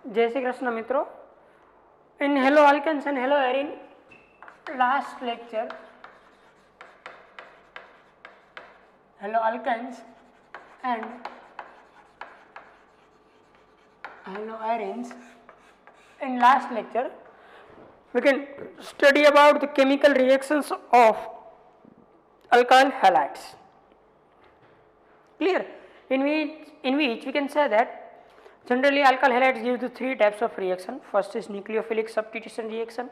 जय श्री कृष्ण मित्रों. In Hello Alkenes and Hello Arene, last lecture, Hello Alkenes and Hello Arenes, in last lecture we can study about the chemical reactions of alkyl halides. Clear? In which we can say that generally alkyl halides give the three types of reaction. First is nucleophilic substitution reaction,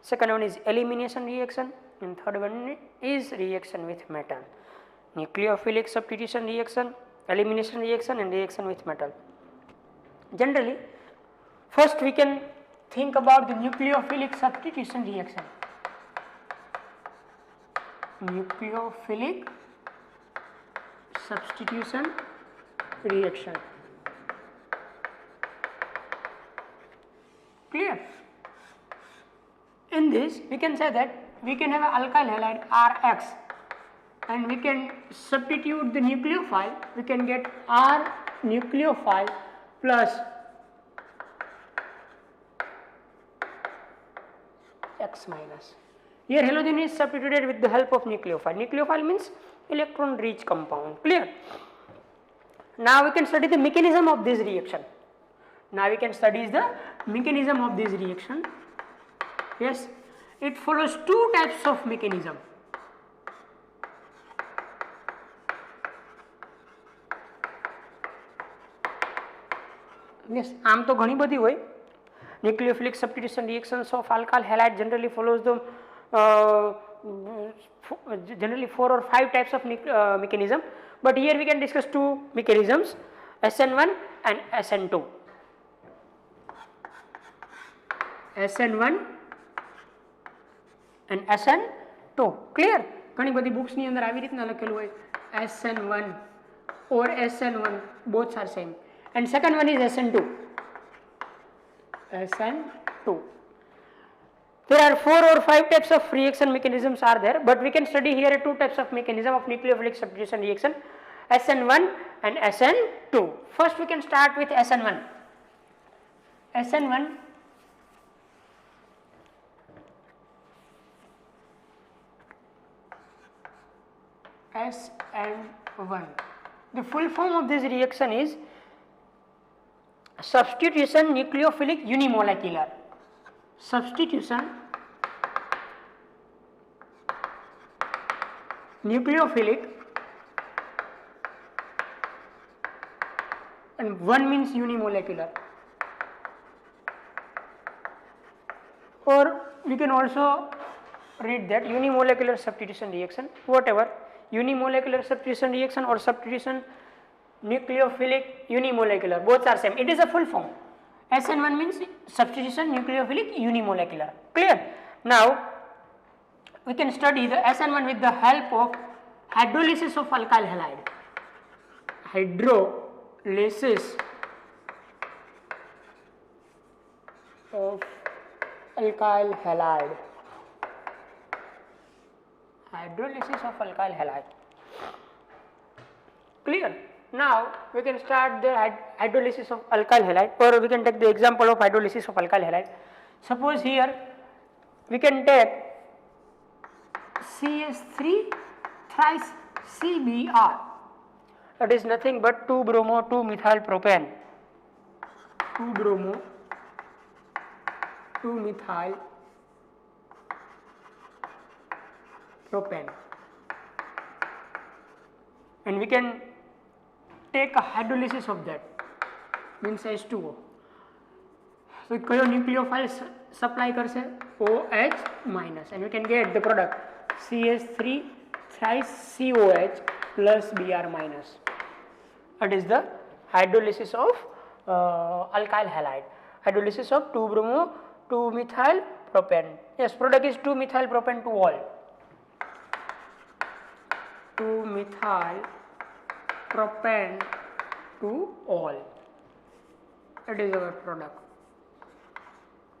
second one is elimination reaction, and third one is reaction with metal. Nucleophilic substitution reaction, elimination reaction, and reaction with metal. Generally, first we can think about the nucleophilic substitution reaction. Nucleophilic substitution reaction. Clear? In this we can say that we can have an alkyl halide Rx and we can substitute the nucleophile, we can get R nucleophile plus X minus. Here halogen is substituted with the help of nucleophile. Nucleophile means electron rich compound. Clear? Now we can study the mechanism of this reaction. Yes, it follows two types of mechanism. Yes, આમ તો ઘણી બધી હોય. Nucleophilic substitution reactions of alkyl halide generally follows the generally 4 or 5 types of mechanism, but here we can discuss two mechanisms, SN1 and SN2. SN1 and SN2. Clear? ઘણી બધી books ની અંદર આવી રીતના લખેલું હોય SN1 or SN1, both are same, and second one is SN2. SN2. There are 4 or 5 types of reaction mechanisms are there, but we can study here two types of mechanism of nucleophilic substitution reaction, SN1 and SN2. First we can start with SN1. SN1 SN1. The full form of this reaction is substitution nucleophilic unimolecular. Substitution nucleophilic, and one means unimolecular, or we can also read that unimolecular substitution reaction, whatever, unimolecular substitution reaction or substitution nucleophilic unimolecular, both are same, it is a full form. SN1 means substitution nucleophilic unimolecular. Clear? Now we can study the SN1 with the help of hydrolysis of alkyl halide. Hydrolysis of alkyl halide. Hydrolysis of alkyl halide. Clear? Now we can start the hydrolysis of alkyl halide, or we can take the example of hydrolysis of alkyl halide. Suppose here we can take CH3 thrice CBr, that is nothing but 2-bromo 2-methyl propane. 2-bromo 2-methyl propane, and we can take a hydrolysis of that, means H2O. So કયો nucleophile supply કરશે OH minus, and we can get the product CH3 thrice COH plus Br minus. That is the hydrolysis of alkyl halide. Hydrolysis of 2-bromo 2-methyl propane. Yes, product is 2-methyl propane to all. 2-methyl propane to all. That is our product.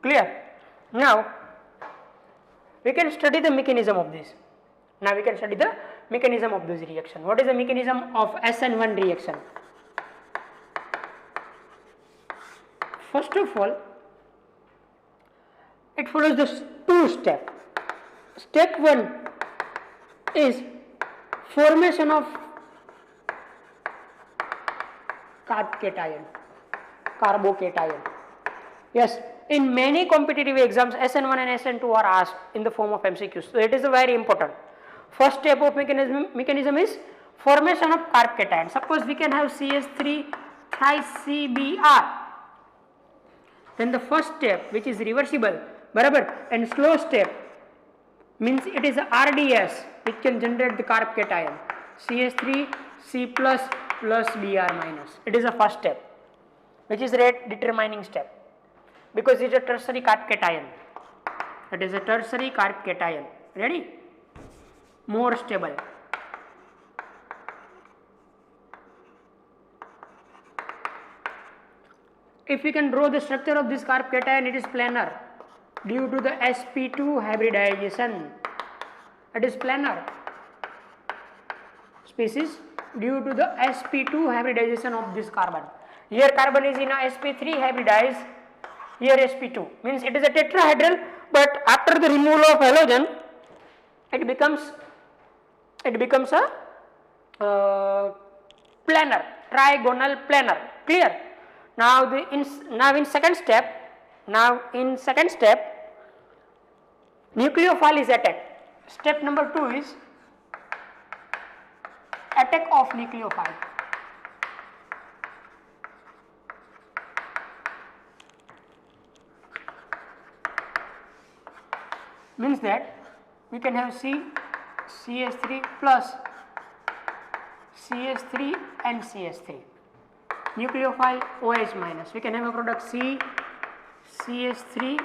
Clear? Now we can study the mechanism of this. Now we can study the mechanism of this reaction. What is the mechanism of SN1 reaction? First of all, it follows the two steps. Step 1 is formation of carbocation. Yes, in many competitive exams, SN1 and SN2 are asked in the form of MCQs. So it is a very important. First step of mechanism is formation of carbocation. Suppose we can have CH3 CBr. Then the first step, which is reversible, barabar, and slow step means it is a RDS which can generate the carbocation CH3 C plus Br minus. It is the first step, which is rate determining step, because it is a tertiary carbocation. It is a tertiary carbocation. Ready? More stable. If we can draw the structure of this carbocation, it is planar due to the sp2 hybridization. It is planar species due to the sp2 hybridization of this carbon. Here carbon is in a sp3 hybridized, here sp2, means it is a tetrahedral, but after the removal of halogen it becomes a planar, trigonal planar. Clear? Now in second step, nucleophile is attacked. Step number 2 is attack of nucleophile. Means that we can have CH3 plus CH3 and CH3. Nucleophile OH minus. We can have a product CH3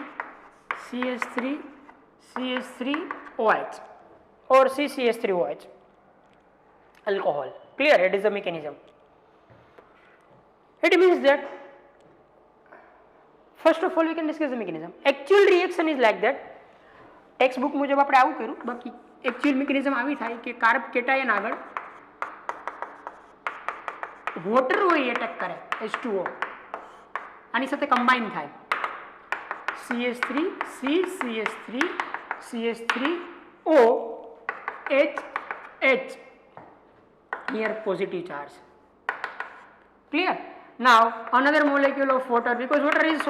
OH or CCH3OH. Alcohol. Clear? It is the mechanism. It means that first of all we can discuss the mechanism. Actual reaction is like that. Textbook મુજબ આપણે આવું કર્યું, બાકી actual mechanism આવી થાય કે carb cation આગળ water હોય એટેક કરે H2O, આની સાથે કમ્બાઈન થાય CH3 C CH3 CH3O H near positive charge. Clear? Now another molecule of water, because water is a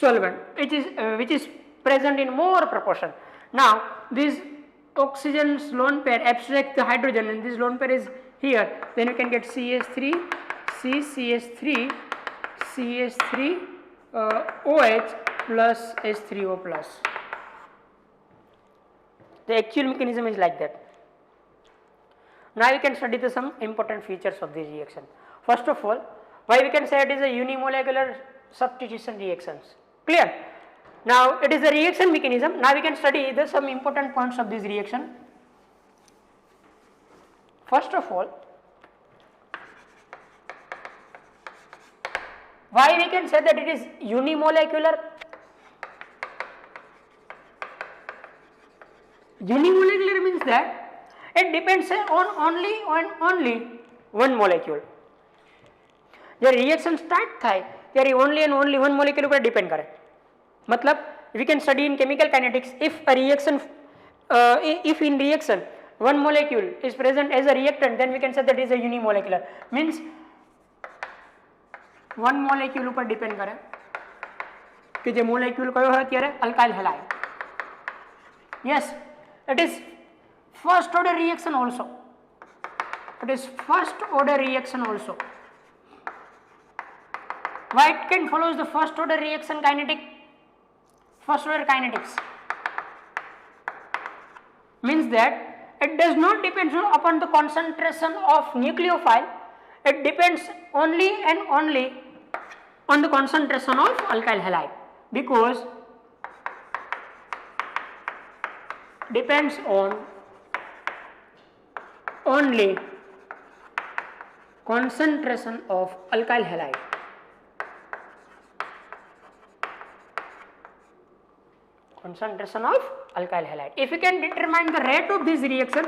solvent, which is present in more proportion. Now this oxygen's lone pair abstracts the hydrogen and this lone pair is here, then you can get CH3 C CH3 OH plus H3O plus. The actual mechanism is like that. Now you can study some important features of this reaction. First of all, why we can say it is a unimolecular substitution reactions. Clear? Now it is a reaction mechanism. Now we can study some important points of this reaction. First of all, why we can say that it is unimolecular? Unimolecular means that it depends on only one molecule. The reaction start થાય ત્યારે only and only one molecule ઉપર depend કરે. मतलब we can study in chemical kinetics, if in reaction one molecule is present as a reactant, then we can say that it is a unimolecular. Means one molecule ઉપર depend કરે કે જે molecule કયો હોય ત્યારે alkyl halide. Yes, it is first order reaction also. Why it can follows the first order reaction kinetics means that it does not depend upon the concentration of nucleophile, it depends only and only on the concentration of alkyl halide, because depends on only concentration of alkyl halide. Concentration of alkyl halide. If you can determine the rate of this reaction,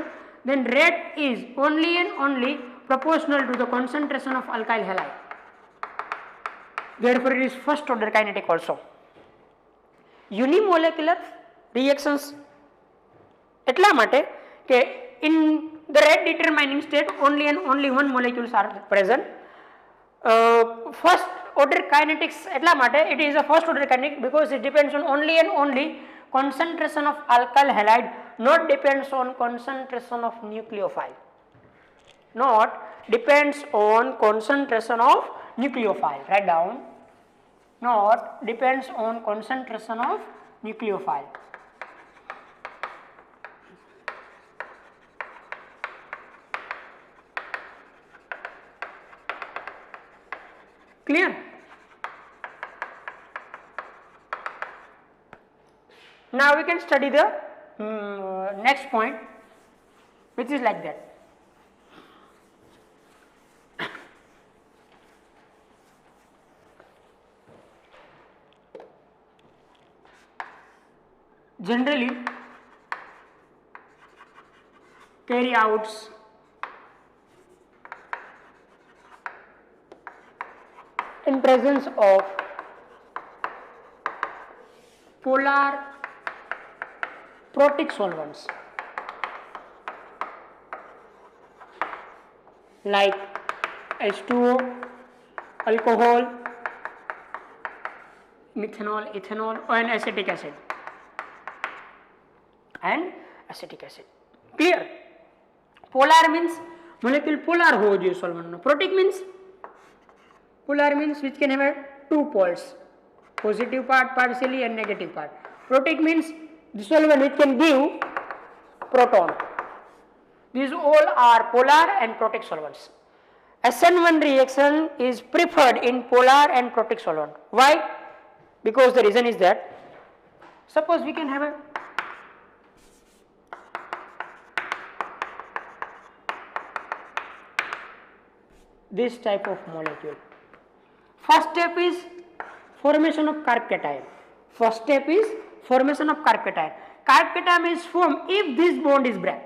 then rate is only and only proportional to the concentration of alkyl halide. therefore it is first order kinetic also. Unimolecular reactions એટલા માટે કે in the red determining state only and only one molecules are present. First order kinetics એટલા માટે it is a first order kinetic because it depends on only and only concentration of alkyl halide, not depends on concentration of nucleophile. Not depends on concentration of nucleophile. Write down. Not depends on concentration of nucleophile. Clear? Now we can study the next point, which is like that. Generally carry outs in presence of polar protic solvents like H2O, alcohol, methanol, ethanol, and acetic acid. And acetic acid. Clear? Polar means molecule polar ho joye solvent no. Protic means polar means which can have two poles, positive part partially and negative part. Protic means the solvent which can give proton. These all are polar and protic solvents. SN1 reaction is preferred in polar and protic solvent. Why? Because the reason is that suppose we can have a this type of molecule. First step is formation of carb cation. First step is formation of carb cation. Carb cation is formed if this bond is break.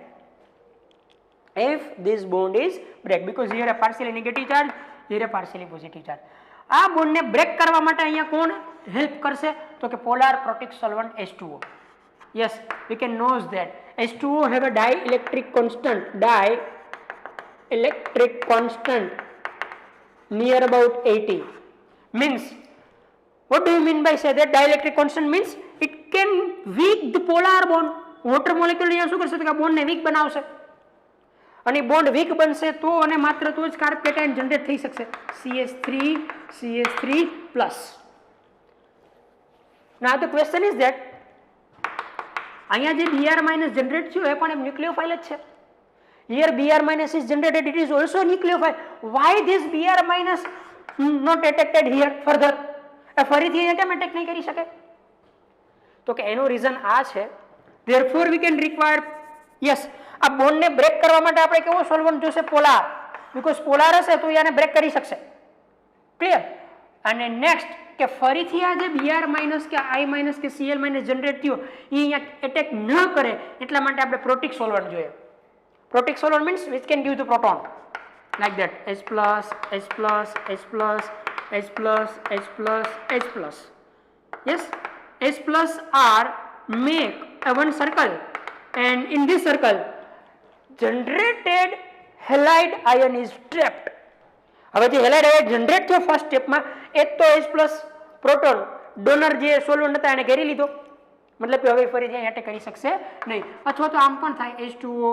If this bond is break, because here a partially negative charge, here a partially positive charge. આ bond ને break કરવા માટે અહીંયા કોણ help કરશે? તો કે polar protic solvent H2O. Yes, we can know that H2O have a dielectric constant near about 80. Means, what do you mean by say that dielectric constant means it can weak the polar bond. Water molecule અહીંયા શું કરશે? તો કે bond ને week બનાવશે અને bond week બનશે તો અને માત્ર તો જ કાર્બ કેટાયન જનરેટ થઈ શકશે. CH3 plus. Now the question is that અહીંયા જે Br minus generate થયો એ પણ ન્યુક્લિયોફાઇલ જ છે. Here Br minus is generated, it is also nucleophile. Why this Br minus not detected here further? ફરીથી અહીંયા કેમ અટેક નહીં કરી શકે? તો કે એનો રીઝન આ છે. Therefore we can require, yes, આ બોન્ડ ને બ્રેક કરવા માટે આપણે કેવો સોલ્વન્ટ જોશે? પોલાર. બીકોઝ પોલાર હશે તો એને બ્રેક કરી શકશે. ક્લિયર? અને નેક્સ્ટ કે ફરીથી આ જે Br માઇનસ કે I માઇનસ કે Cl માઇનસ જનરેટ થયો એ અહીંયા એટેક ન કરે એટલા માટે આપણે પ્રોટિક સોલ્વન્ટ જોઈએ. Protic solvent means which can give the proton like that, H plus, H plus, H plus, H plus, H plus, H plus. Yes, H plus R make a one circle, and in this circle generated halide ion is trapped. હવે જે halide ion generate થયો first step માં એ તો H plus proton donor જે solvent હતા એને ઘેરી લીધો, મતલબ કે હવે ફરીથી અટેક કરી શકશે નહીં. અથવા તો આમ પણ થાય H2O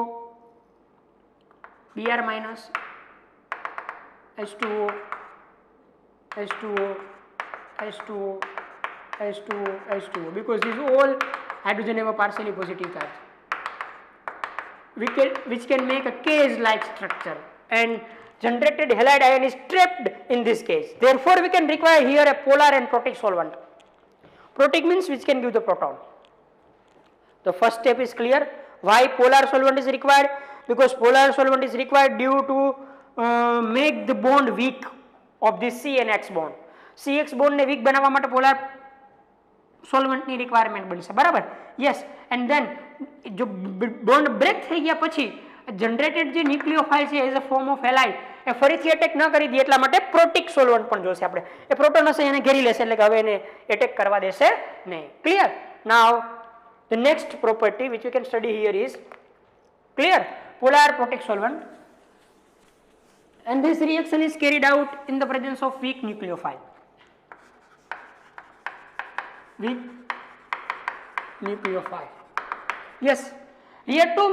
Br minus H2O H2O H2O H2O H2O, because these all hydrogen have a partially positive charge which can make a cage like structure, and generated halide ion is trapped in this cage. Therefore we can require here a polar and protic solvent. Protic means which can give the proton. The first step is clear. Why polar solvent is required? Because polar solvent is required due to make the bond weak of this C and X bond. CX bond ને weak બનાવવા માટે polar solvent ની requirement બનશે. બરાબર? Yes. And then જો bond break થઈ ગયા પછી generated જે nucleophile છે as a form of halide એ ફરીથી એટેક ન કરી દે એટલા માટે પ્રોટિક સોલ્વન્ટ પણ જોશે આપણે. એ પ્રોટોન હશે એને ઘેરી લેશે એટલે કે હવે એને એટેક કરવા દેશે નહીં. Clear? Now the next property which we can study here is clear polar protic solvent, and this reaction is carried out in the presence of weak nucleophile. Weak nucleophile. Yes, here two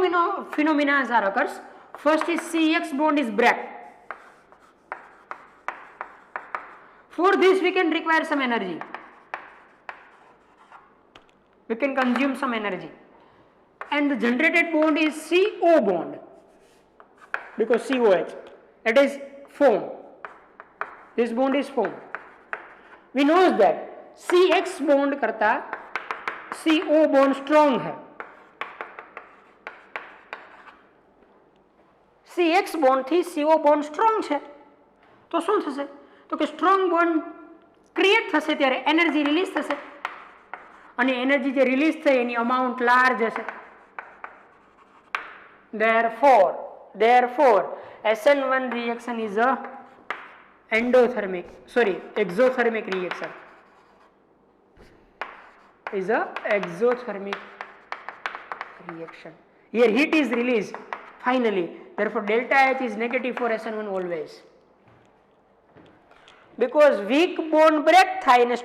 phenomena are occurs. First is CX bond is break. For this we can require some energy. We can consume some energy, and the generated bond is CO bond because COH, it is formed. This bond is formed. We know that CX bond करता CO bond strong है. CX bond थी CO bond strong છે તો શું થશે તો કે strong bond create થશે ત્યારે એનર્જી રિલીઝ થશે અને એનર્જી જે રિલીઝ થઈ એની અમાઉન્ટ લાર્જ હશે. Therefore SN1 reaction is a exothermic reaction. Is a exothermic reaction. Here heat is released finally. Therefore delta H is negative for SN1 always. Because weak bond break થાય ને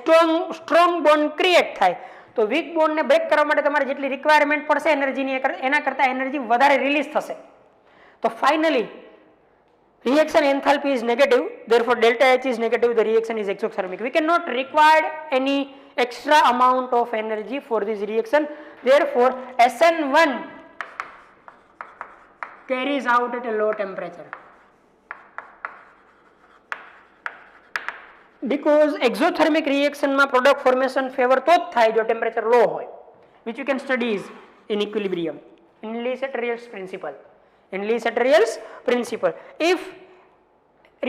strong bond create થાય તો weak bond ને break કરવા માટે તમારે જેટલી requirement પડશે એનર્જીની એના કરતા એનર્જી વધારે રિલીઝ થશે. તો finally reaction enthalpy is negative, therefore delta H is negative, the reaction is exothermic. We cannot require any extra amount of energy for this reaction. Therefore SN1 carries out at a low temperature. Because exothermic reaction માં product formation favor તો જ થાય જો temperature low હોય, which you can study is in equilibrium, in Le-Chatelier's principle. If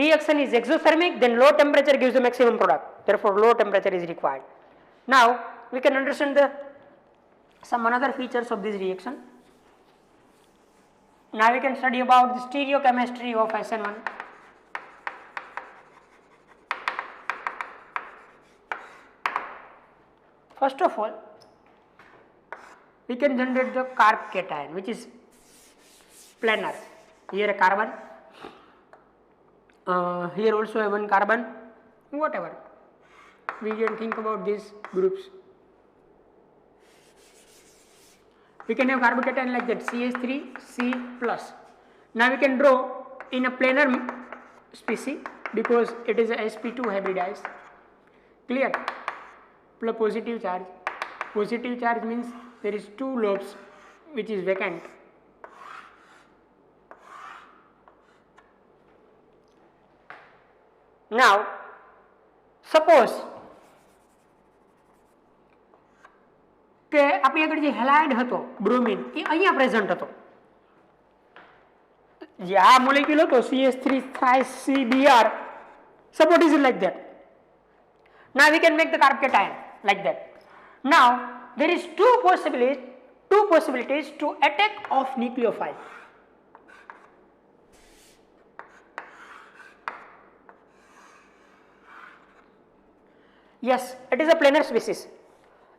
reaction is exothermic, then low temperature gives the maximum product. Therefore low temperature is required. Now we can understand some another features of this reaction. Now we can study about the stereochemistry of SN1. First of all, we can generate the carb cation, which is planar. Here a carbon, here also a one carbon, whatever. We can think about these groups. We can have carbocation like that, CH3, C+. Now we can draw in a planar species because it is a sp2 hybridized. Clear? Plus positive charge. Positive charge means there is two lobes which is vacant. Now suppose કે આપણી આગળ જે halide હતો bromine એ અહીંયા present હતો, જે આ molecule હતો CH3 CBr, suppose it is like that. Now we can make the carb cation like that. Now there is two possibilities to attack of nucleophile. Yes, it is a planar species.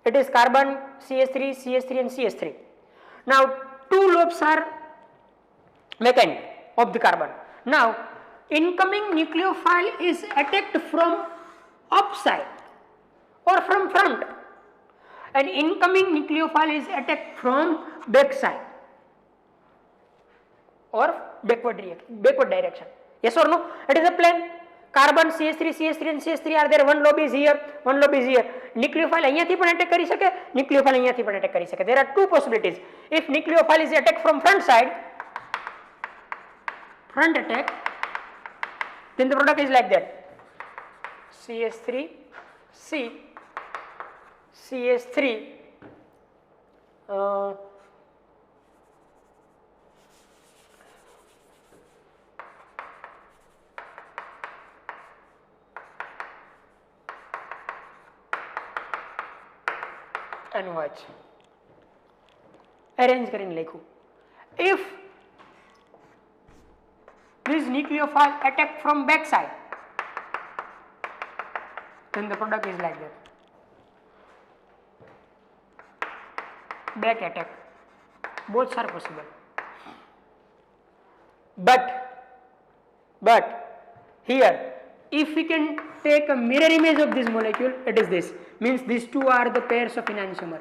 It is carbon, CH3, CH3 and CH3. Now two lobes are vacant of the carbon. Now incoming nucleophile is attacked from upside or from front, and incoming nucleophile is attacked from back side or backward direction. Yes or no? It is a plane. Carbon, CH3 and CH3 are there. One lobe is here, one lobe is here. Nucleophile અહીંયાથી પણ attack કરી શકે, nucleophile અહીંયાથી પણ attack કરી શકે. There are two possibilities. If nucleophile is attacked from front side, front attack, then the product is like that. CH3, C, CH3, and watch. Arrange કરીને લખ્યું. If this this nucleophile attack from back side, then the product is like that. Back attack, both are possible. But here, if we can take a mirror image of this molecule, it is this. Means these two are the pairs of enantiomer.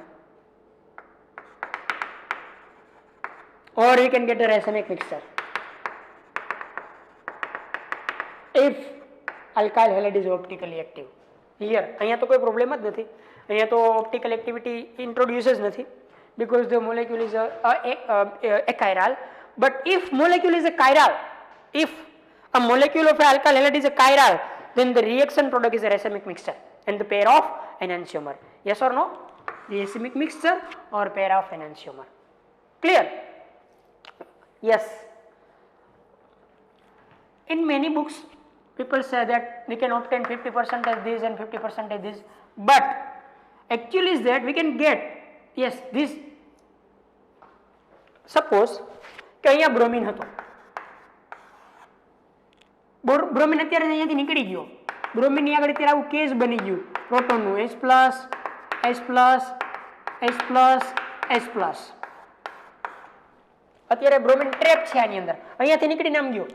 Or we can get a racemic mixture. If alkyl halide is optically active. Here, અહીંયા તો કોઈ problem જ નથી. અહીંયા તો optical activity introduces નથી, because the molecule is a chiral. But if molecule is a chiral, if a molecule of alkyl halide is a chiral, then the reaction product is a racemic mixture and the pair of enantiomer. Yes or no? Racemic mixture or pair of enantiomer. Clear? Yes. In many books, people say that we can obtain 50% as this and 50% as this, but actually is that we can get, yes, this. Suppose કે અહીંયા bromine હતો, bromine અત્યારે અહીંયાથી નીકળી ગયો, બ્રોમિનની આગળ અત્યારે આવું કેસ બની ગયું, પ્રોટોનનું H+, H+, અત્યારે બ્રોમિન ટ્રેપ છે આની અંદર, અહીંયાથી નીકળીને આમ ગયો.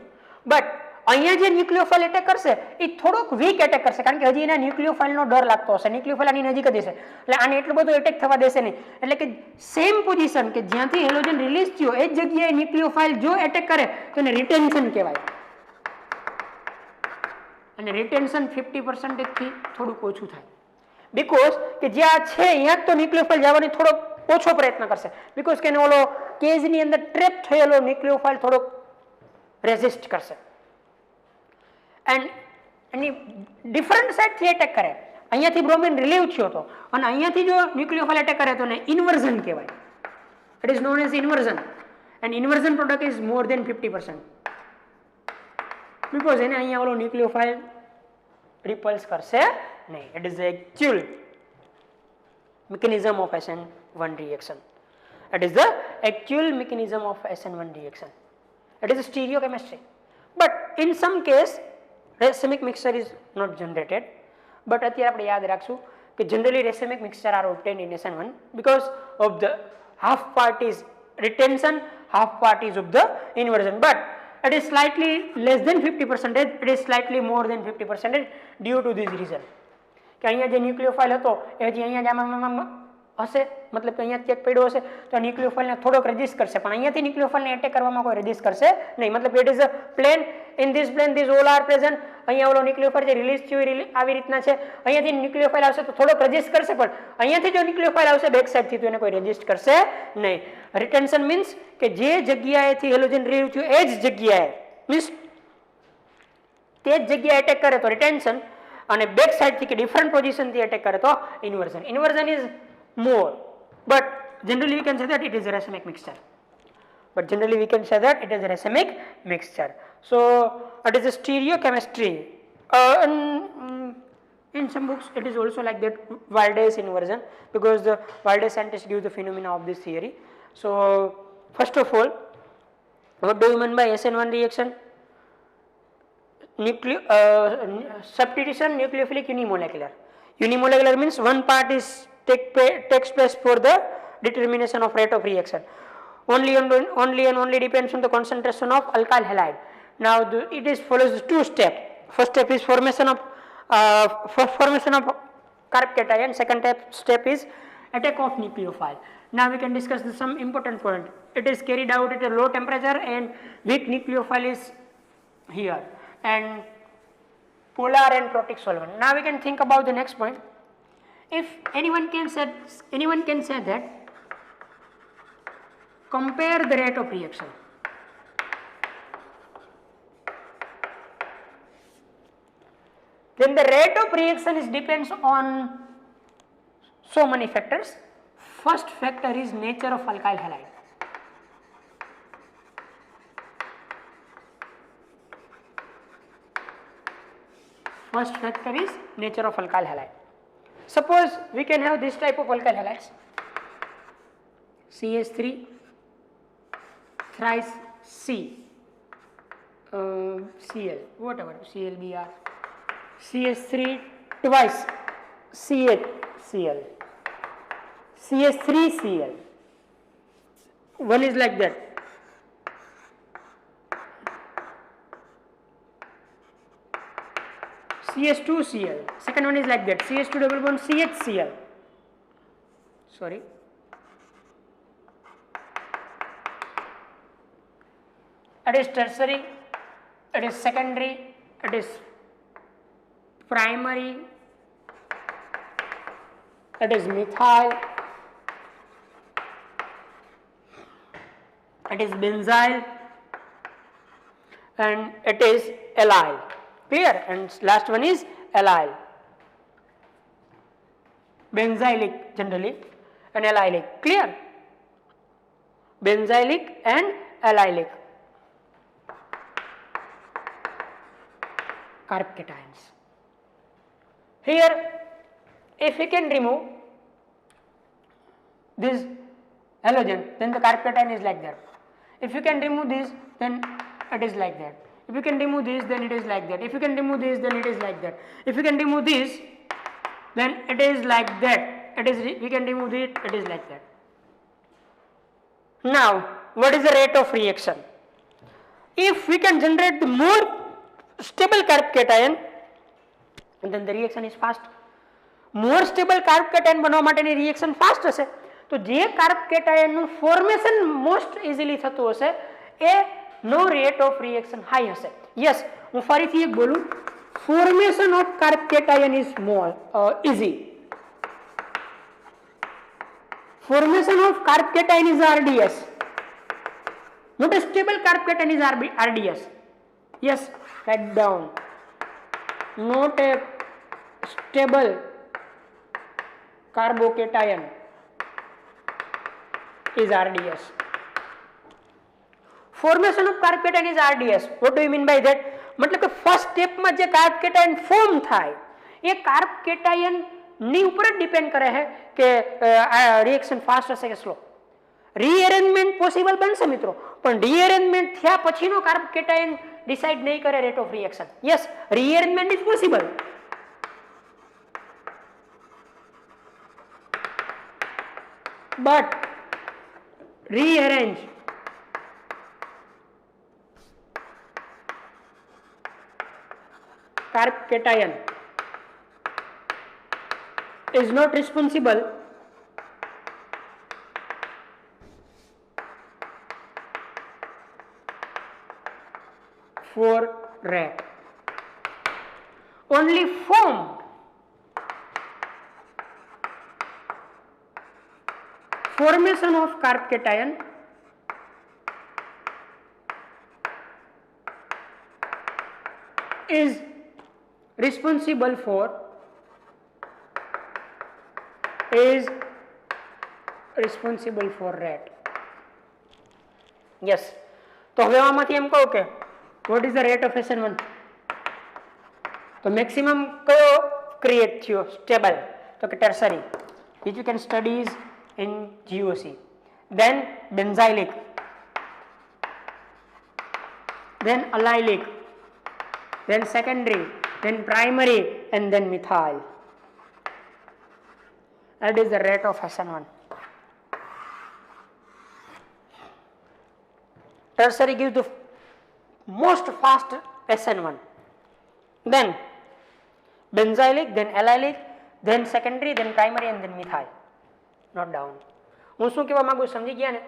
બટ અહીંયા જે ન્યુક્લિયોફાઇલ એટેક કરશે એ થોડોક વીક એટેક કરશે, કારણ કે હજી એના ન્યુક્લિયોફાઇલનો ડર લાગતો હશે, ન્યુક્લિયોફાઇલ આની નજીક જ હશે, એટલે આને એટલું બધું એટેક થવા દેશે નહીં. એટલે કે સેમ પોઝિશન કે જ્યાંથી હેલોજન રિલીઝ થયો એ જ જગ્યાએ ન્યુક્લિયોફાઇલ જો એટેક કરે તો એને રિટેન્શન કહેવાય. અને રિટેન્શન 50% થી થોડુંક ઓછું થાય, બીકોઝ કે જ્યાં છે અહીંયા તો ન્યુક્લિયોફાઇલ જવાનો થોડોક ઓછો પ્રયત્ન કરશે, બીકોઝ કે ઓલો કેજની અંદર ટ્રેપ થયેલો ન્યુક્લિયોફાઇલ થોડોક રેઝિસ્ટ કરશે. એન્ડ એની ડિફરન્ટ સાઇડથી એટેક કરે, અહીંયાથી બ્રોમિન રિલીવ થયો હતો અને અહીંયાથી જો ન્યુક્લિયોફાઇલ એટેક કરે તો એને ઇન્વર્ઝન કહેવાય. It is known as inversion, and inversion product is more than 50%, because એને અહીંયા ઓલો ન્યુક્લિયોફાઇલ રિપલ્સ કરશે નહીં. It is the actual mechanism of SN1 reaction. It is the actual mechanism of SN1 reaction. It is a stereochemistry. But in some case, racemic mixture is not generated. But અત્યારે આપણે યાદ રાખશું કે generally racemic mixture are obtained in SN1 because of the half part is retention, half part is of the inversion. But it is slightly less than 50%, it is slightly more than 50% due to this reason. કે અહીંયા જે ન્યુક્લિયોફાઇલ હતો એ હજી અહીંયા જ આમાં હશે, મતલબ કે અહીંયા ચેક પડ્યો હશે તો ન્યુક્લિયોફાઇલને થોડોક રેઝિસ્ટ કરશે, પણ અહીંયાથી ન્યુક્લિયોફાઇલને એટેક કરવામાં કોઈ રેઝિસ્ટ કરશે નહીં. મતલબ it is a plane, in this plane this all are present. અહીંયા ઓલો ન્યુક્લિયોફાઇલ જે રિલીઝ થયું આવી રીતના છે, અહીંયાથી ન્યુક્લિયોફાઇલ આવશે તો થોડોક રેઝિસ્ટ કરશે, પણ અહીંયાથી જો ન્યુક્લિયોફાઇલ આવશે બેક સાઇડથી તો એને કોઈ રેઝિસ્ટ કરશે નહીં. રિટેન્શન મીન્સ કે જે જગ્યાએથી હેલોજન રિલીવ થયું એ જ જગ્યાએ, મીન્સ તે જ જગ્યાએ એટેક કરે તો રિટેન્શન, અને બેક સાઇડ થી કે ડિફરન્ટ પોઝિશન થી એટેક કરે તો inversion. Inversion is more, but generally we can say that it is a racemic mixture. So it is a stereochemistry. In some books it is also like that, Waldes inversion, because the Waldes scientists give the phenomena of this theory. So first of all, what do you mean by SN1 reaction? Substitution nucleophilic unimolecular. Unimolecular means one part is takes place for the determination of rate of reaction. Only and only depends on the concentration of alkyl halide. Now it is follows two steps. First step is formation of carb cation. Second step is attack of nucleophile. Now we can discuss some important point. It is carried out at a low temperature and weak nucleophile is here, and polar and protic solvent. Now we can think about the next point. If anyone can say that compare the rate of reaction. Then the rate of reaction is depends on so many factors. First factor is nature of alkyl halide. First factor is nature of alkyl halide. Suppose we can have this type of alkyl halides, CH3 thrice C, Cl, whatever, ClBr, CH3 twice, CHCl, CH3Cl. One is like that. CH2Cl. Second one is like that. CH2 double bond CHCl. Sorry. It is tertiary, it is secondary, it is primary, it is methyl, it is benzyl, and it is allyl. Clear? And last one is allyl. Benzylic generally and allylic. Clear? Benzylic and allylic. Carb cations. Here, if we can remove this halogen, then the carb cation is like that. If you can remove this, then it is like that. If you can remove this, then it is like that. If you can remove this, then it is like that. If you can remove this, then it is like that. We can remove it, it is like that. Now, what is the rate of reaction? If we can generate the more stable carb cation, then the reaction is fast. More stable carb cation बनवा माटेनी reaction fast હશે. તો જે carb cation નું formation most easily થતું હશે એ નો rate of reaction high હશે. Yes, હું ફરીથી એક બોલું, formation of carb cation is more easy. Formation of carb cation is RDS. Not a stable carb cation is RDS. Yes, write down. Not a stable carbocation is RDS. Formation of carb cation is RDS. What do you mean by that? मतलब કે first સ્ટેપમાં જે carb cation form થાય એ carb cation ની ઉપર જ depend કરે છે કે રિએક્શન ફાસ્ટ હશે કે સ્લો. રીઅરેન્જમેન્ટ પોસિબલ બનશે મિત્રો, પણ રીઅરેન્જમેન્ટ થયા પછીનો કાર્બ કેટાયન ડિસાઇડ નહીં કરે rate of reaction. Yes, rearrangement is possible, but rearrange carb cation is not responsible for rate. Only formed formation of carb cation is responsible for rate. Yes, તો હવે આમાંથી એમ કહું કે what is the rate of SN1? તો maximum કયો create થયો stable? તો કે tertiary, which you can study in GOC. Then benzylic, then allylic, then secondary, then primary, and then methyl. That is the rate of SN1. Tertiary gives the most fast SN1, then benzylic, then allylic, then secondary, then primary, and then methyl. Not down. હું શું કહેવા માંગુ સમજી ગયા ને?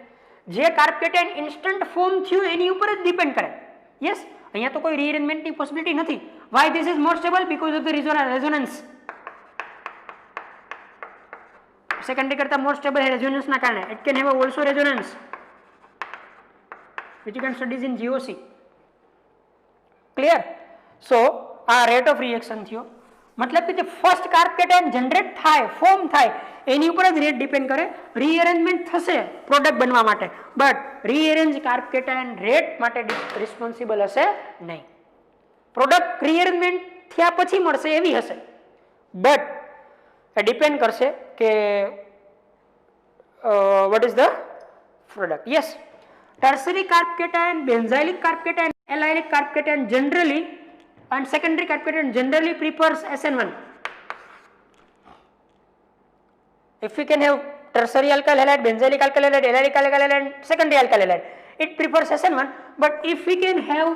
જે carb cation instant form થયું એની ઉપર જ ડિપેન્ડ કરે. યસ, અહીંયા તો કોઈ રીઅરેન્જમેન્ટની પોસિબિલિટી નથી. Y this is more stable? Because of the resonance. Secondary કરતા મોર સ્ટેબલ છે રેઝોનન્સના કારણે. It can have also resonance which you can study in GOC. Clear? So આ રેટ ઓફ રિએક્શન થયો. મતલબ કે જે ફર્સ્ટ કાર્બ કેટાયન જનરેટ થાય, form થાય, એની ઉપર જ રેટ ડિપેન્ડ કરે. રીઅરેન્જમેન્ટ થશે પ્રોડક્ટ બનવા માટે, but rearrange carb cation rate માટે રિસ્પોન્સિબલ હશે નહીં. પ્રોડક્ટ રીઅરેન્જમેન્ટ થયા પછી મળશે એવી હશે, બટ એ ડિપેન્ડ કરશે કે what is the product. Yes, tertiary carb cation, benzylic carb cation allylic carbocation generally and secondary carbocation generally prefers SN1. If we can have tertiary alkyl halide, benzylic alkyl halide, allylic alkyl halide and secondary alkyl halide, it prefers SN1. But if we can have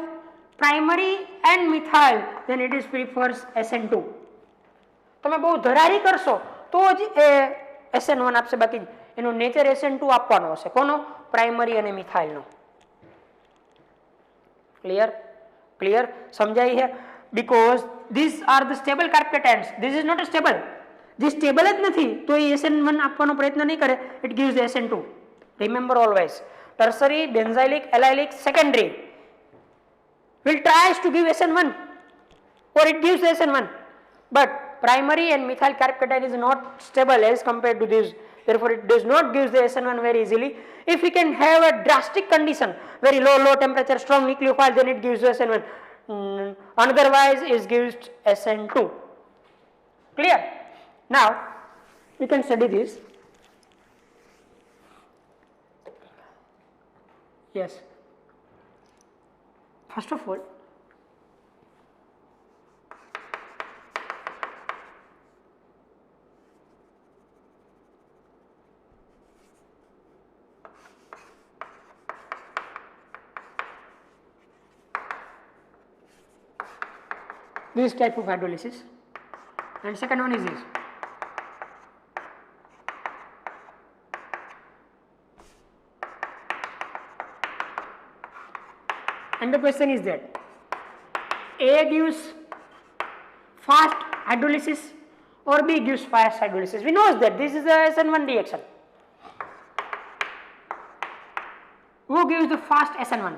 primary and methyl, then it is prefers SN2. તમે બહુ ધરારી કરશો તો જ એ SN1 આપશે, બાકી એનો nature SN2 આપવાનો હશે. કોનો? પ્રાઇમરી અને મિથાઇલનો. ક્લિયર સમજાય છે? Because this are the stable carbocations. This is not a stable. જે સ્ટેબલ જ નથી તો એ SN1 આપવાનો પ્રયત્ન નહીં કરે. It gives SN2. Remember always, tertiary, benzylic, allylic, secondary will tries to give SN1 or it gives SN1, but primary and methyl carbocation is not stable as compared to this, therefore it does not give the SN1 very easily. If we can have a drastic condition, very low temperature, strong nucleophile, then it gives SN1, otherwise it gives SN2. Clear? Now we can study this. Yes, first of all, this type of hydrolysis, and second one is this. And the question is that A gives fast hydrolysis or B gives fast hydrolysis. We know that this is a SN1 reaction. Who gives the fast SN1?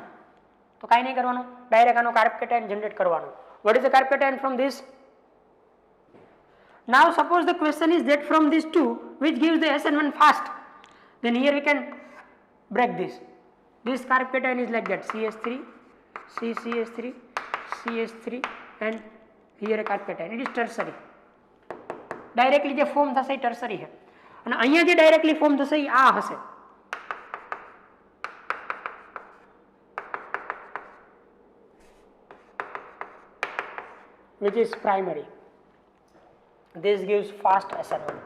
तो काई नहीं करवानो, direct आनो carbocation generate करवानो. What is the carbocation from this? Now suppose the question is that from these two which gives the SN1 fast, then here we can break this. This carbocation is like that, CH3, CCH3, CH3 and here a carbocation. It is tertiary. Directly જે form થશે tertiary છે અને અહીંયા જે directly form થશે એ આ હશે. Which is primary. This gives fast SN1.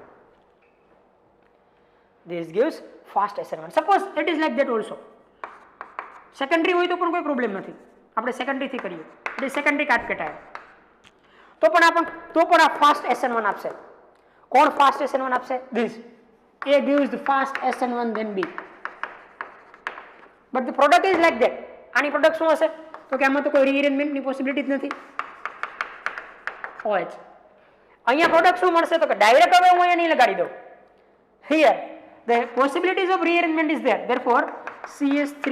This gives fast SN1. Suppose it is like that also. Secondary હોય તો પણ કોઈ પ્રોબ્લેમ નથી, આપણે સેકન્ડરી થી કરીએ. It is secondary carbocation. તો પણ આ fast SN1 આપશે. કોણ fast SN1 આપશે? This. A gives the fast SN1 then B. But the product is like that. આની પ્રોડક્ટ શું હશે? તો કે આમાં તો કોઈ રીઅરેન્જમેન્ટ ની પોસિબિલિટી જ નથી. OH. અહીંયા પ્રોડક્ટ શું મળશે? તો કે ડાયરેક્ટ હવે હું અહીંયા નહીં લગાડી દઉં. Here the possibilities of rearrangement is there. Therefore CH3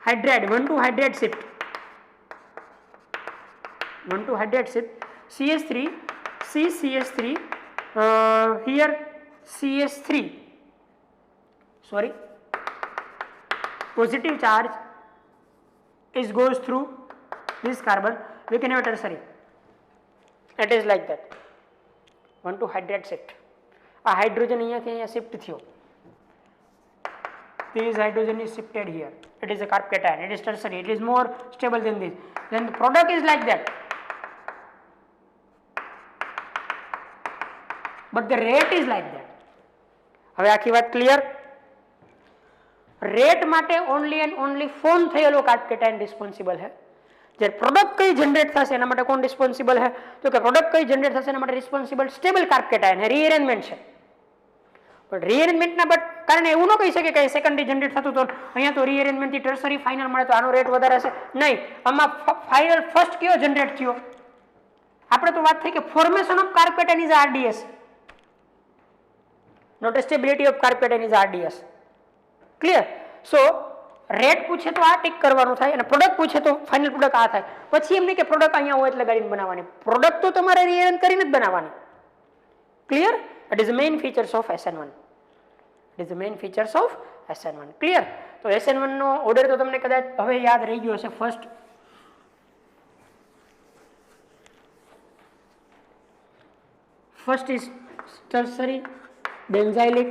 hydride, 1 to hydride shift, 1 to hydride shift, CH3, CCH3, here CH3, sorry, positive charge is goes through this carbon, we can have a tertiary. It is like that, 1 to hydride shift. આ hydrogen અહીંયાથી અહીંયા shift થયો. This hydrogen is shifted here. It is a carbocation. It is tertiary. It is more stable than this. Then the product is like that. But the rate is like that. હવે આખી વાત clear? Rate માટે only and only form થયેલો carbocation responsible છે. જે product કઈ generate થશે એના માટે કોણ રિસ્પોન્સિબલ છે? તો કે પ્રોડક્ટ કઈ જનરેટ થશે એના માટે રિસ્પોન્સિબલ સ્ટેબલ કાર્બોકેટાયન છે, રીઅરેન્જમેન્ટ છે. પણ રીઅરેન્જમેન્ટના કારણે એવું ન કહી શકે કે સેકન્ડરી જનરેટ થતું તો અહીંયા તો રીઅરેન્જમેન્ટથી ટર્સરી ફાઇનલ મળે તો આનો રેટ વધારે હશે. નહીં, આમાં ફાઇનલ ફર્સ્ટ કયો જનરેટ થયો? આપણે તો વાત થઈ કે formation of carbocation is RDS, not stability of carbocation is RDS. Clear? So rate પૂછે તો આ ટીક કરવાનું થાય અને પ્રોડક્ટ પૂછે તો ફાઇનલ પ્રોડક્ટ આ થાય. પછી એમ નહીં કે પ્રોડક્ટ અહીંયા હોય એટલે લગાડીને બનાવવાની. પ્રોડક્ટ તો તમારે રીઅરેન્જ કરીને જ બનાવવાની. Clear? It is the main features of SN1. It is the main features of SN1. Clear? તો SN1 નો ઓર્ડર તો તમને કદાચ હવે યાદ રહી ગયો હશે. First is tertiary, benzylic,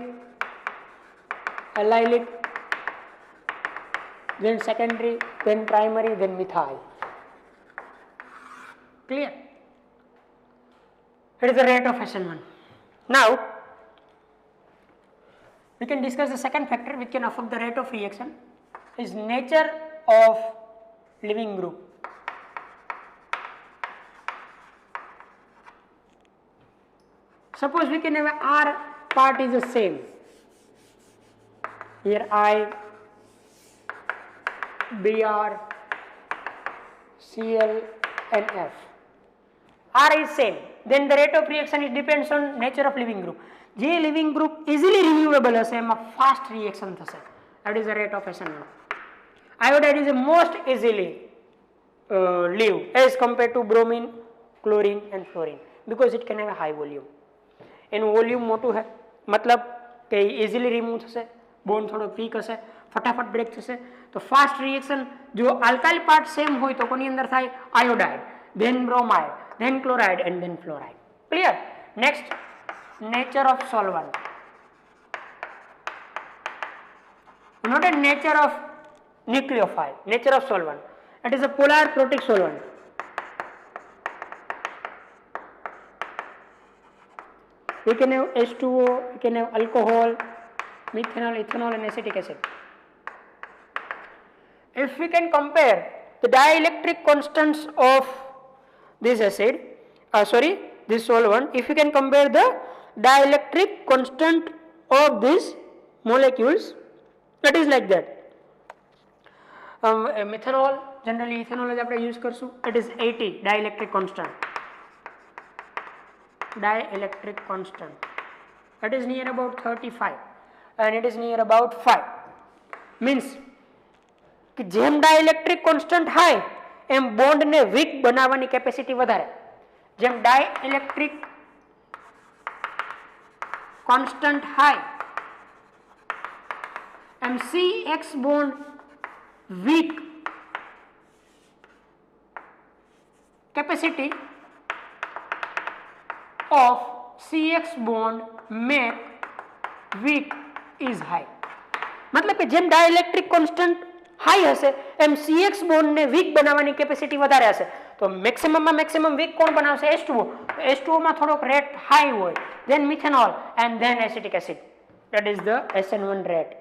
allylic, then secondary, then primary, then methyl. Clear? It is the rate of SN1. Now, we can discuss the second factor which can affect the rate of reaction is nature of leaving group. Suppose we can have R part is the same. Here I, Br, Cl and F. R is same. Then the rate of reaction it depends on nature of leaving group. જે living group easily renewable હશે એમાં fast reaction થશે. That is the rate of SN1. Iodide is the most easily leave as compared to bromine, chlorine and fluorine because it can have a high volume. એનું volume મોટું છે મતલબ કે easily remove થશે, bond થોડો week હશે, ફટાફટ break થશે. તો ફાસ્ટ રિએક્શન જો આલ્કાઇલ પાર્ટ સેમ હોય તો કોની અંદર થાય? Iodide, then bromide, then chloride and then fluoride. Clear? Next, nature of solvent. Not a nature of nucleophile, nature of solvent. It is a polar protic solvent. We can have H2O, we can have alcohol, methanol, ethanol and acetic acid. If we can compare the dielectric constants of this acid, this solvent, if we can compare the dielectric constant of these molecules, that is like that. Methanol, generally ethanol as આપણે use કરશું, it is 80 dielectric constant. Dielectric constant, that is near about 35 and it is near about 5. Means કે જેમ dielectric constant high એમ bond ને weak બનાવવાની capacity વધારે. જેમ dielectric constant high M CX bond weak capacity of CX bond make weak is high. मतलब કે જેમ dielectric constant high હશે એમ CX bond ને weak બનાવવાની capacity વધારે હશે. તો maximum માં maximum weak કોણ બનાવશે? H2O. H2O માં થોડોક rate high હોય, then methanol and then acetic acid. That is the SN1 rate.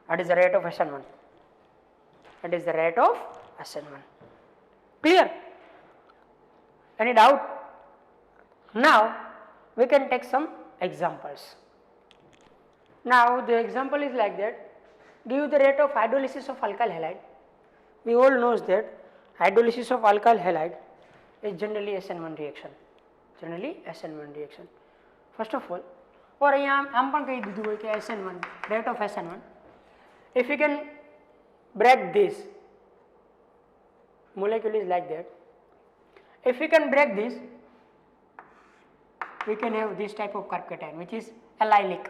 That is the rate of SN1. That is the rate of SN1. Clear? Any doubt? Now we can take some examples. Now the example is like that. Give the rate of hydrolysis of alkyl halide. We all knows that hydrolysis of alkyl halide is generally SN1 reaction. Generally SN1 reaction. First of all, और यहाँ हम पण कही दीधुं होय कि SN1 rate of SN1. If you can break this molecule is like that. If we can break this, we can have this type of carcation which is allylic.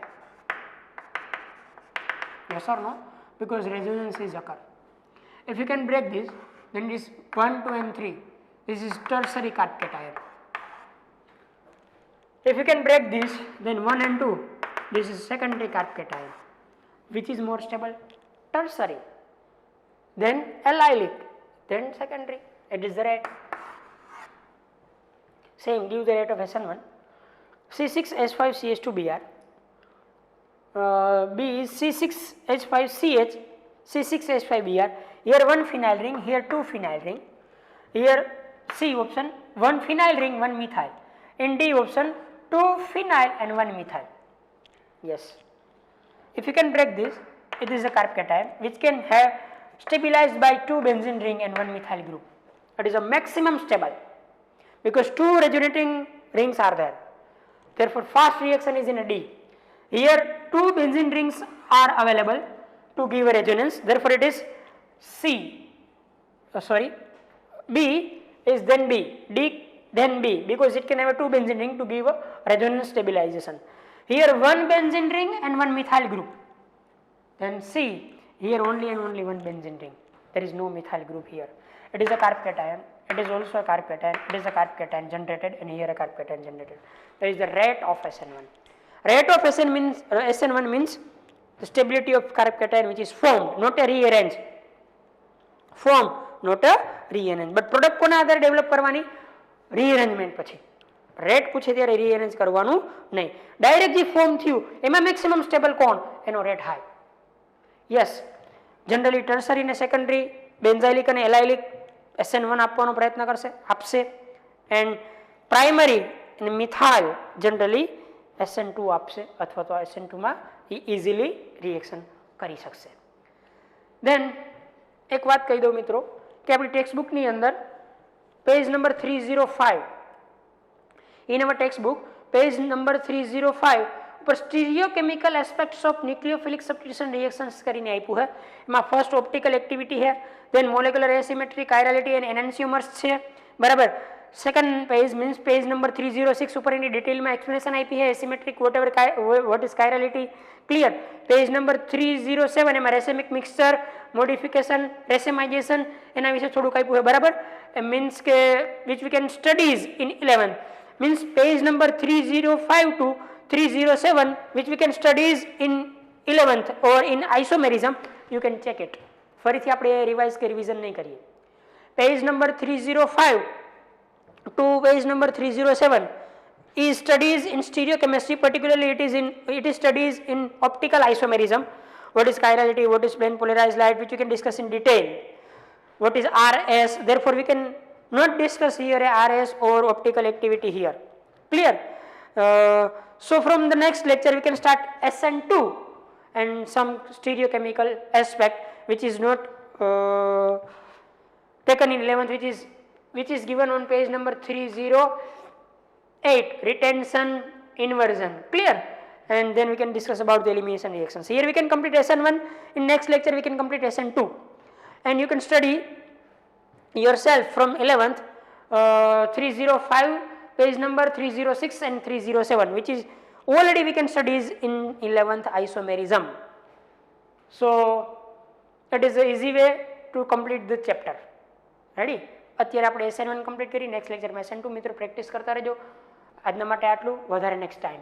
Yes or no? Because resonance is occur. If you can break this, then this 1, 2 and 3, this is tertiary carcation. If you can break this, then 1 and 2, this is secondary carcation. Which is more stable? Tertiary. Then allylic, then secondary. It is the rate. Same, give the rate of SN1. C6H5CH2Br. B is C6H5CH, C6H5Br. Here one phenyl ring, here two phenyl ring. Here C option, one phenyl ring, one methyl. In D option, two phenyl and one methyl. Yes. If you can break this, it is a carbocation which can have stabilized by two benzene ring and one methyl group. It is a maximum stable because two resonating rings are there. Therefore, fast reaction is in a D. Here two benzene rings are available to give a resonance. Therefore, it is B is then B, D then B because it can have a two benzene ring to give a resonance stabilization. Here one benzene ring and one methyl group. Then C, here only and only one benzene ring. There is no methyl group here. It is a carbocation. It is also a carbocation. It is a carbocation generated and here a carbocation generated. That is the rate of SN1. Rate of SN1 means the stability of carbocation which is formed, not a rearrange. Form, not a rearrange. But product કોના આધારે develop કરવાની? રીઅરેન્જમેન્ટ પછી. Rate પૂછે ત્યારે rearrange કરવાનું નહીં. Direct જે form થયું એમાં મેક્સિમમ સ્ટેબલ કોણ? એનો rate high. Yes, generally tertiary ને સેકન્ડરી બેન્ઝાઇલિક અને એલાઇલિક SN1 આપવાનો પ્રયત્ન કરશે, આપશે. એન્ડ પ્રાઇમરી અને મિથાઇલ જનરલી SN2 આપશે અથવા તો SN2 માં ઇઝીલી રિએક્શન કરી શકશે. દેન એક વાત કહી દઉં મિત્રો કે આપણી ટેક્સ્ટ બુકની અંદર page number 305, in our textbook page number 305 ઉપર stereochemical aspects of nucleophilic substitution reactions કરીને આપ્યું છે. એમાં ફર્સ્ટ ઓપ્ટિકલ એક્ટિવિટી છે, દેન મોલેક્યુલર એસિમેટ્રી, કાયરાલિટી એન્ડ એનેન્સિયોમર્સ છે, બરાબર. Second page means page number 306 ઉપર એની ડિટેલમાં એક્સપ્લેનેશન આપી છે, asymmetric what is chirality, clear. Page number 307 એમાં રેસેમિક મિક્સચર, મોડિફિકેશન, રેસેમાઇઝેશન એના વિશે થોડુંક આપ્યું છે, બરાબર. મીન્સ કે which we can studies in 11th, means page number 305 to 307 which we can studies in 11th or in isomerism, you can check it. ફરીથી આપણે રિવાઇઝ કે રિવિઝન નહીં કરીએ. Page number 305 to page number 307 is studies in stereochemistry, particularly it is studies in optical isomerism, what is chirality, what is plane polarized light, which we can discuss in detail, what is RS. Therefore we can not discuss here a RS or optical activity here, clear. So from the next lecture we can start SN2 and some stereochemical aspect which is not taken in 11th, which is given on page number 308, retention, inversion, clear. And then we can discuss about the elimination reactions. Here we can complete SN1, in next lecture we can complete SN2, and you can study yourself from 11th 305, page number 306 and 307, which is already we can studies in 11th isomerism. So that is the easy way to complete the chapter. Ready? અત્યારે આપણે SN1 complete કરી, next લેક્ચરમાં SN2 મિત્રો practice કરતા રહેજો. આજના માટે આટલું, વધારે નેક્સ્ટ ટાઈમ.